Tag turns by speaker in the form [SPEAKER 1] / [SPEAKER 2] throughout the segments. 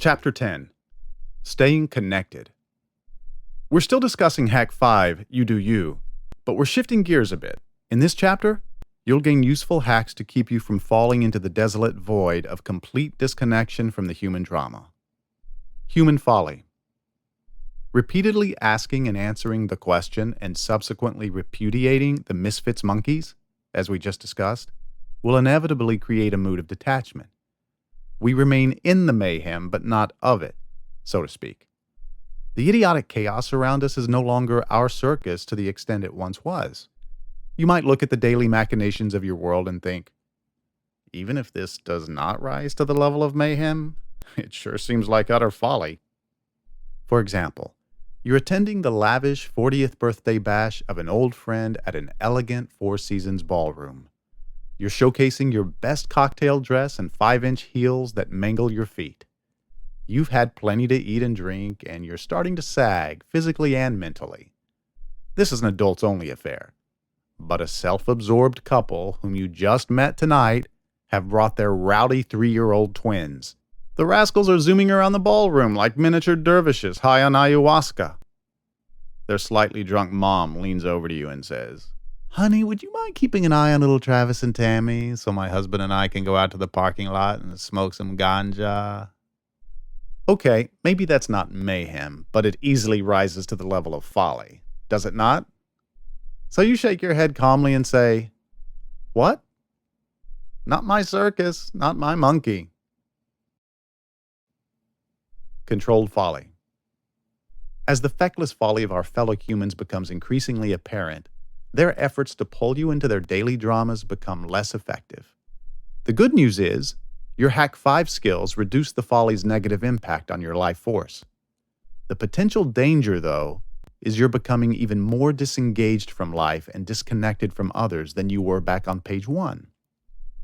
[SPEAKER 1] Chapter 10. Staying Connected. We're still discussing Hack 5, You Do You, but we're shifting gears a bit. In this chapter, you'll gain useful hacks to keep you from falling into the desolate void of complete disconnection from the human drama. Human folly. Repeatedly asking and answering the question and subsequently repudiating the misfits monkeys, as we just discussed, will inevitably create a mood of detachment. We remain in the mayhem, but not of it, so to speak. The idiotic chaos around us is no longer our circus to the extent it once was. You might look at the daily machinations of your world and think, even if this does not rise to the level of mayhem, it sure seems like utter folly. For example, you're attending the lavish 40th birthday bash of an old friend at an elegant Four Seasons ballroom. You're showcasing your best cocktail dress and 5-inch heels that mangle your feet. You've had plenty to eat and drink, and you're starting to sag, physically and mentally. This is an adults-only affair. But a self-absorbed couple whom you just met tonight have brought their rowdy 3-year-old twins. The rascals are zooming around the ballroom like miniature dervishes high on ayahuasca. Their slightly drunk mom leans over to you and says, "Honey, would you mind keeping an eye on little Travis and Tammy so my husband and I can go out to the parking lot and smoke some ganja?" Okay, maybe that's not mayhem, but it easily rises to the level of folly, does it not? So you shake your head calmly and say, "What? Not my circus, not my monkey." Controlled folly. As the feckless folly of our fellow humans becomes increasingly apparent, their efforts to pull you into their daily dramas become less effective. The good news is, your Hack 5 skills reduce the folly's negative impact on your life force. The potential danger, though, is you're becoming even more disengaged from life and disconnected from others than you were back on page 1.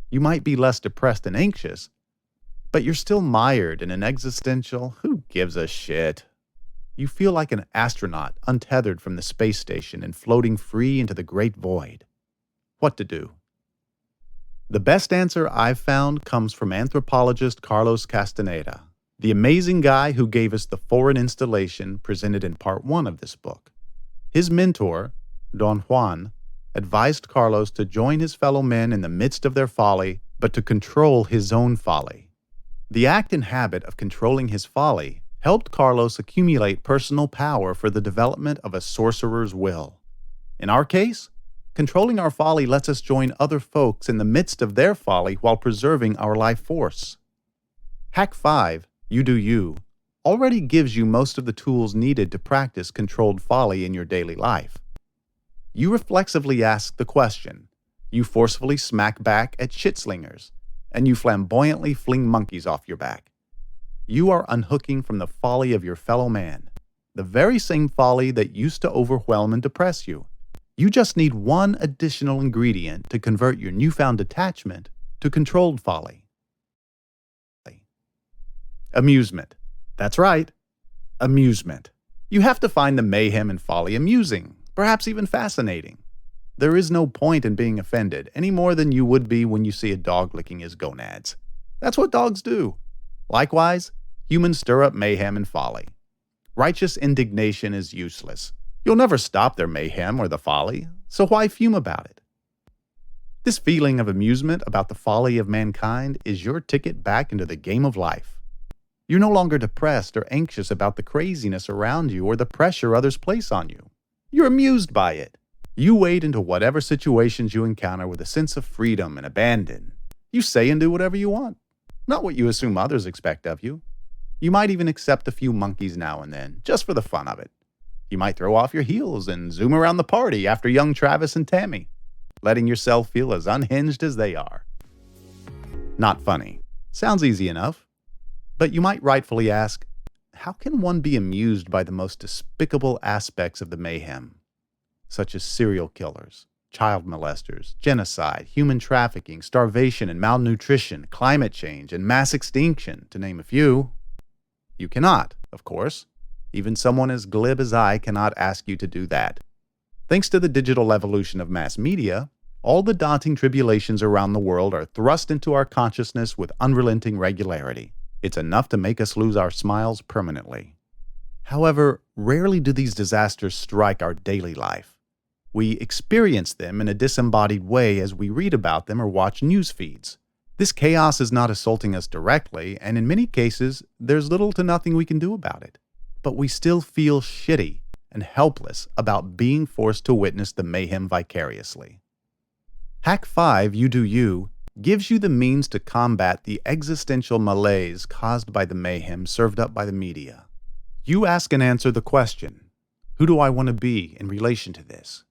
[SPEAKER 1] You might be less depressed and anxious, but you're still mired in an existential "who gives a shit?" You feel like an astronaut untethered from the space station and floating free into the great void. What to do? The best answer I've found comes from anthropologist Carlos Castaneda, the amazing guy who gave us the foreign installation presented in part 1 of this book. His mentor, Don Juan, advised Carlos to join his fellow men in the midst of their folly, but to control his own folly. The act and habit of controlling his folly helped Carlos accumulate personal power for the development of a sorcerer's will. In our case, controlling our folly lets us join other folks in the midst of their folly while preserving our life force. Hack 5, You Do You, already gives you most of the tools needed to practice controlled folly in your daily life. You reflexively ask the question, you forcefully smack back at shit-slingers, and you flamboyantly fling monkeys off your back. You are unhooking from the folly of your fellow man, the very same folly that used to overwhelm and depress you. You just need one additional ingredient to convert your newfound detachment to controlled folly. Amusement. That's right, amusement. You have to find the mayhem and folly amusing, perhaps even fascinating. There is no point in being offended, any more than you would be when you see a dog licking his gonads. That's what dogs do. Likewise, humans stir up mayhem and folly. Righteous indignation is useless. You'll never stop their mayhem or the folly, so why fume about it? This feeling of amusement about the folly of mankind is your ticket back into the game of life. You're no longer depressed or anxious about the craziness around you or the pressure others place on you. You're amused by it. You wade into whatever situations you encounter with a sense of freedom and abandon. You say and do whatever you want, not what you assume others expect of you. You might even accept a few monkeys now and then, just for the fun of it. You might throw off your heels and zoom around the party after young Travis and Tammy, letting yourself feel as unhinged as they are. Not funny. Sounds easy enough. But you might rightfully ask, how can one be amused by the most despicable aspects of the mayhem, such as serial killers, child molesters, genocide, human trafficking, starvation and malnutrition, climate change, and mass extinction, to name a few? You cannot, of course. Even someone as glib as I cannot ask you to do that. Thanks to the digital evolution of mass media, all the daunting tribulations around the world are thrust into our consciousness with unrelenting regularity. It's enough to make us lose our smiles permanently. However, rarely do these disasters strike our daily life. We experience them in a disembodied way as we read about them or watch news feeds. This chaos is not assaulting us directly, and in many cases, there's little to nothing we can do about it. But we still feel shitty and helpless about being forced to witness the mayhem vicariously. Hack 5, You Do You, gives you the means to combat the existential malaise caused by the mayhem served up by the media. You ask and answer the question, who do I want to be in relation to this?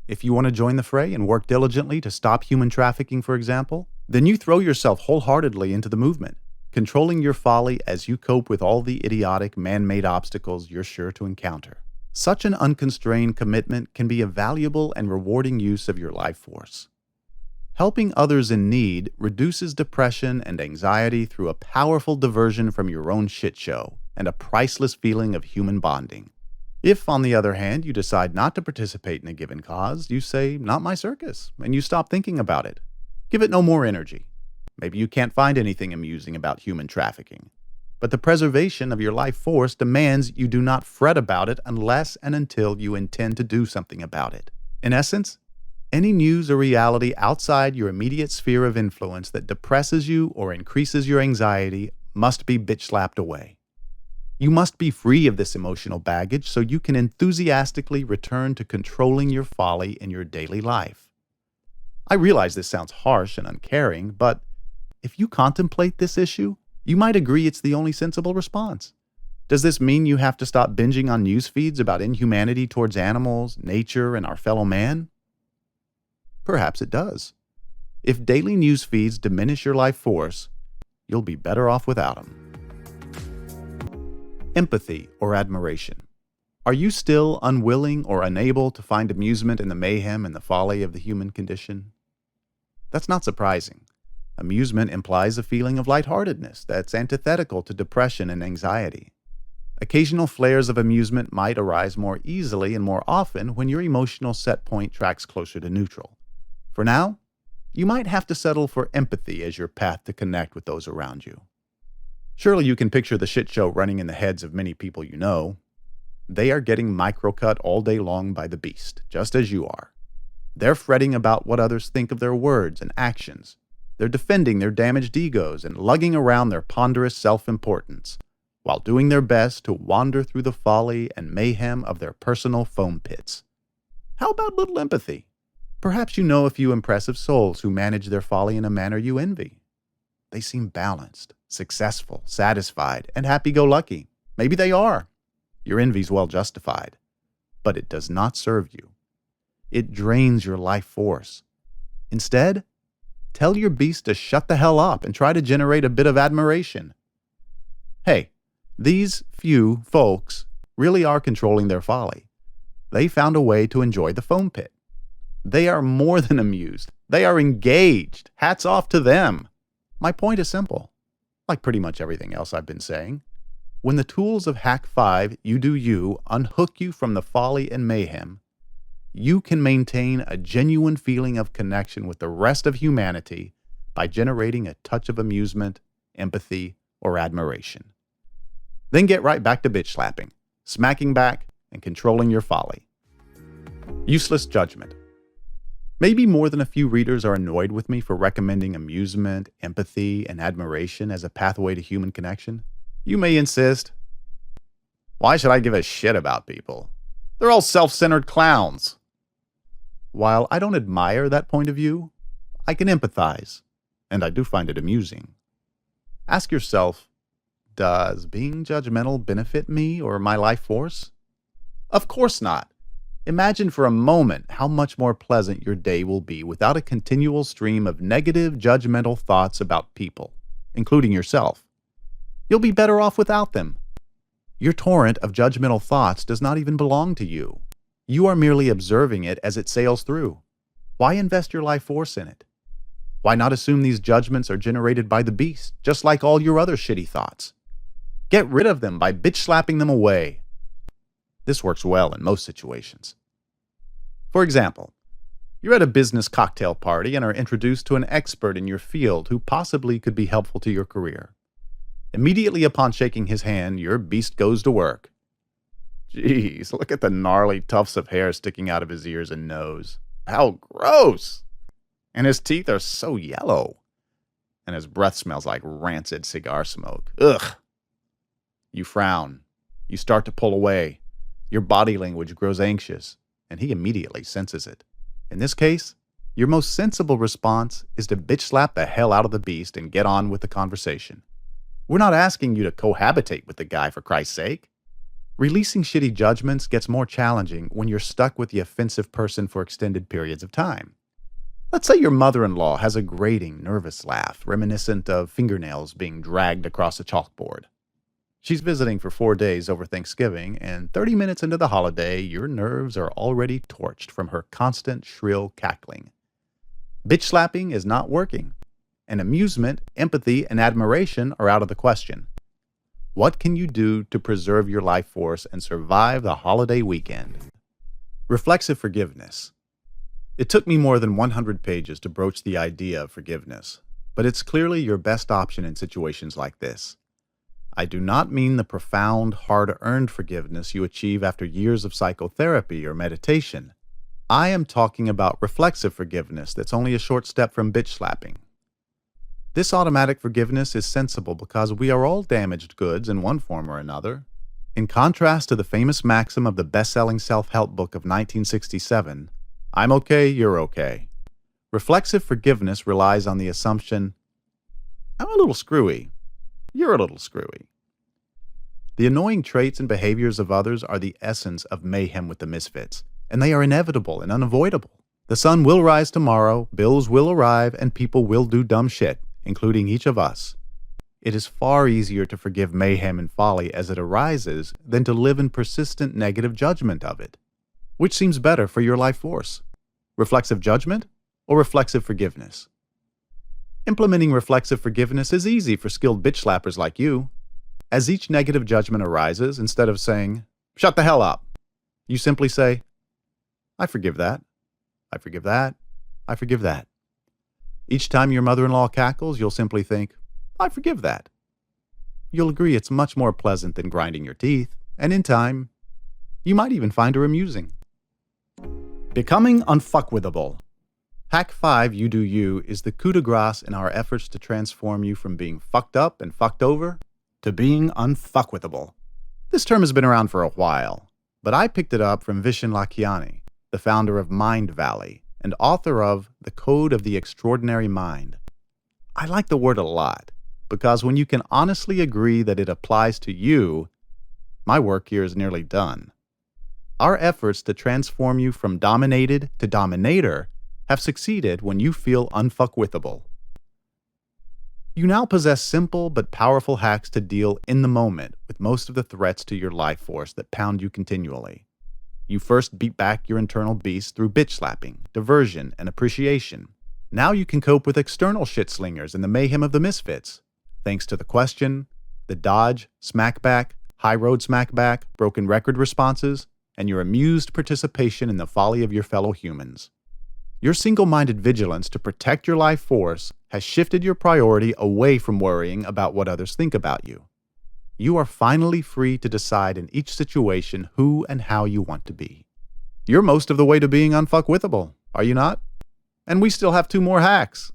[SPEAKER 1] If you want to join the fray and work diligently to stop human trafficking, for example, then you throw yourself wholeheartedly into the movement, controlling your folly as you cope with all the idiotic man-made obstacles you're sure to encounter. Such an unconstrained commitment can be a valuable and rewarding use of your life force. Helping others in need reduces depression and anxiety through a powerful diversion from your own shit show and a priceless feeling of human bonding. If, on the other hand, you decide not to participate in a given cause, you say, "Not my circus," and you stop thinking about it. Give it no more energy. Maybe you can't find anything amusing about human trafficking, but the preservation of your life force demands you do not fret about it unless and until you intend to do something about it. In essence, any news or reality outside your immediate sphere of influence that depresses you or increases your anxiety must be bitch-slapped away. You must be free of this emotional baggage so you can enthusiastically return to controlling your folly in your daily life. I realize this sounds harsh and uncaring, but if you contemplate this issue, you might agree it's the only sensible response. Does this mean you have to stop binging on news feeds about inhumanity towards animals, nature, and our fellow man? Perhaps it does. If daily news feeds diminish your life force, you'll be better off without them. Empathy or admiration. Are you still unwilling or unable to find amusement in the mayhem and the folly of the human condition? That's not surprising. Amusement implies a feeling of lightheartedness that's antithetical to depression and anxiety. Occasional flares of amusement might arise more easily and more often when your emotional set point tracks closer to neutral. For now, you might have to settle for empathy as your path to connect with those around you. Surely you can picture the shit show running in the heads of many people you know. They are getting microcut all day long by the beast, just as you are. They're fretting about what others think of their words and actions. They're defending their damaged egos and lugging around their ponderous self-importance, while doing their best to wander through the folly and mayhem of their personal foam pits. How about a little empathy? Perhaps you know a few impressive souls who manage their folly in a manner you envy. They seem balanced, successful, satisfied, and happy-go-lucky. Maybe they are. Your envy's well justified. But it does not serve you. It drains your life force. Instead, tell your beast to shut the hell up and try to generate a bit of admiration. Hey, these few folks really are controlling their folly. They found a way to enjoy the foam pit. They are more than amused. They are engaged. Hats off to them. My point is simple. Like pretty much everything else I've been saying, when the tools of Hack 5, You Do You, unhook you from the folly and mayhem, you can maintain a genuine feeling of connection with the rest of humanity by generating a touch of amusement, empathy, or admiration. Then get right back to bitch slapping, smacking back, and controlling your folly. Useless judgment. Maybe more than a few readers are annoyed with me for recommending amusement, empathy, and admiration as a pathway to human connection. You may insist, why should I give a shit about people? They're all self-centered clowns. While I don't admire that point of view, I can empathize, and I do find it amusing. Ask yourself, does being judgmental benefit me or my life force? Of course not. Imagine for a moment how much more pleasant your day will be without a continual stream of negative, judgmental thoughts about people, including yourself. You'll be better off without them. Your torrent of judgmental thoughts does not even belong to you. You are merely observing it as it sails through. Why invest your life force in it? Why not assume these judgments are generated by the beast, just like all your other shitty thoughts? Get rid of them by bitch-slapping them away. This works well in most situations. For example, you're at a business cocktail party and are introduced to an expert in your field who possibly could be helpful to your career. Immediately upon shaking his hand, your beast goes to work. Jeez, look at the gnarly tufts of hair sticking out of his ears and nose. How gross! And his teeth are so yellow. And his breath smells like rancid cigar smoke. Ugh! You frown. You start to pull away. Your body language grows anxious, and he immediately senses it. In this case, your most sensible response is to bitch slap the hell out of the beast and get on with the conversation. We're not asking you to cohabitate with the guy, for Christ's sake. Releasing shitty judgments gets more challenging when you're stuck with the offensive person for extended periods of time. Let's say your mother-in-law has a grating, nervous laugh, reminiscent of fingernails being dragged across a chalkboard. She's visiting for 4 days over Thanksgiving, and 30 minutes into the holiday, your nerves are already torched from her constant, shrill cackling. Bitch slapping is not working, and amusement, empathy, and admiration are out of the question. What can you do to preserve your life force and survive the holiday weekend? Reflexive forgiveness. It took me more than 100 pages to broach the idea of forgiveness, but it's clearly your best option in situations like this. I do not mean the profound, hard-earned forgiveness you achieve after years of psychotherapy or meditation. I am talking about reflexive forgiveness that's only a short step from bitch slapping. This automatic forgiveness is sensible because we are all damaged goods in one form or another. In contrast to the famous maxim of the best-selling self-help book of 1967, I'm okay, you're okay. Reflexive forgiveness relies on the assumption, I'm a little screwy, you're a little screwy. The annoying traits and behaviors of others are the essence of mayhem with the misfits, and they are inevitable and unavoidable. The sun will rise tomorrow, bills will arrive, and people will do dumb shit, including each of us. It is far easier to forgive mayhem and folly as it arises than to live in persistent negative judgment of it. Which seems better for your life force? Reflexive judgment or reflexive forgiveness? Implementing reflexive forgiveness is easy for skilled bitch slappers like you. As each negative judgment arises, instead of saying, "Shut the hell up," you simply say, "I forgive that. I forgive that. I forgive that." Each time your mother-in-law cackles, you'll simply think, "I forgive that." You'll agree it's much more pleasant than grinding your teeth, and in time, you might even find her amusing. Becoming unfuckwithable. Hack 5, You Do You, is the coup de grace in our efforts to transform you from being fucked up and fucked over to being unfuckwithable. This term has been around for a while, but I picked it up from Vishen Lakhiani, the founder of Mind Valley and author of The Code of the Extraordinary Mind. I like the word a lot because when you can honestly agree that it applies to you, my work here is nearly done. Our efforts to transform you from dominated to dominator have succeeded when you feel unfuckwithable. You now possess simple but powerful hacks to deal in the moment with most of the threats to your life force that pound you continually. You first beat back your internal beast through bitch slapping, diversion, and appreciation. Now you can cope with external shit slingers and the mayhem of the misfits, thanks to the question, the dodge, smackback, high road smackback, broken record responses, and your amused participation in the folly of your fellow humans. Your single-minded vigilance to protect your life force has shifted your priority away from worrying about what others think about you. You are finally free to decide in each situation who and how you want to be. You're most of the way to being unfuckwithable, are you not? And we still have 2 more hacks.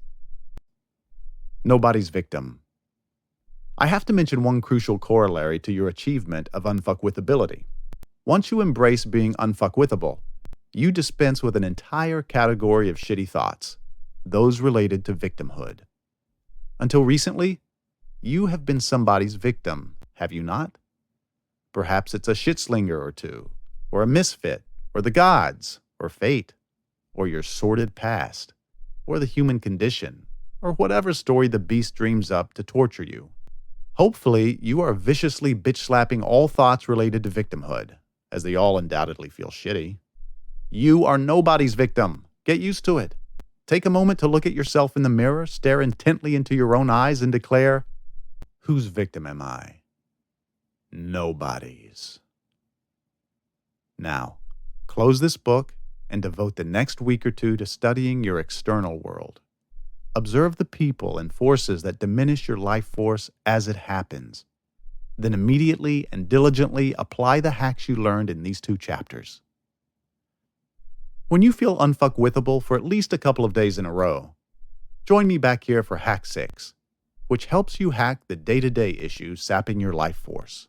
[SPEAKER 1] Nobody's victim. I have to mention one crucial corollary to your achievement of unfuckwithability. Once you embrace being unfuckwithable, you dispense with an entire category of shitty thoughts, those related to victimhood. Until recently, you have been somebody's victim, have you not? Perhaps it's a shitslinger or two, or a misfit, or the gods, or fate, or your sordid past, or the human condition, or whatever story the beast dreams up to torture you. Hopefully, you are viciously bitch-slapping all thoughts related to victimhood, as they all undoubtedly feel shitty. You are nobody's victim. Get used to it. Take a moment to look at yourself in the mirror, stare intently into your own eyes, and declare, whose victim am I? Nobody's. Now, close this book and devote the next week or two to studying your external world. Observe the people and forces that diminish your life force as it happens. Then immediately and diligently apply the hacks you learned in these 2 chapters. When you feel unfuckwithable for at least a couple of days in a row, join me back here for Hack 6, which helps you hack the day-to-day issues sapping your life force.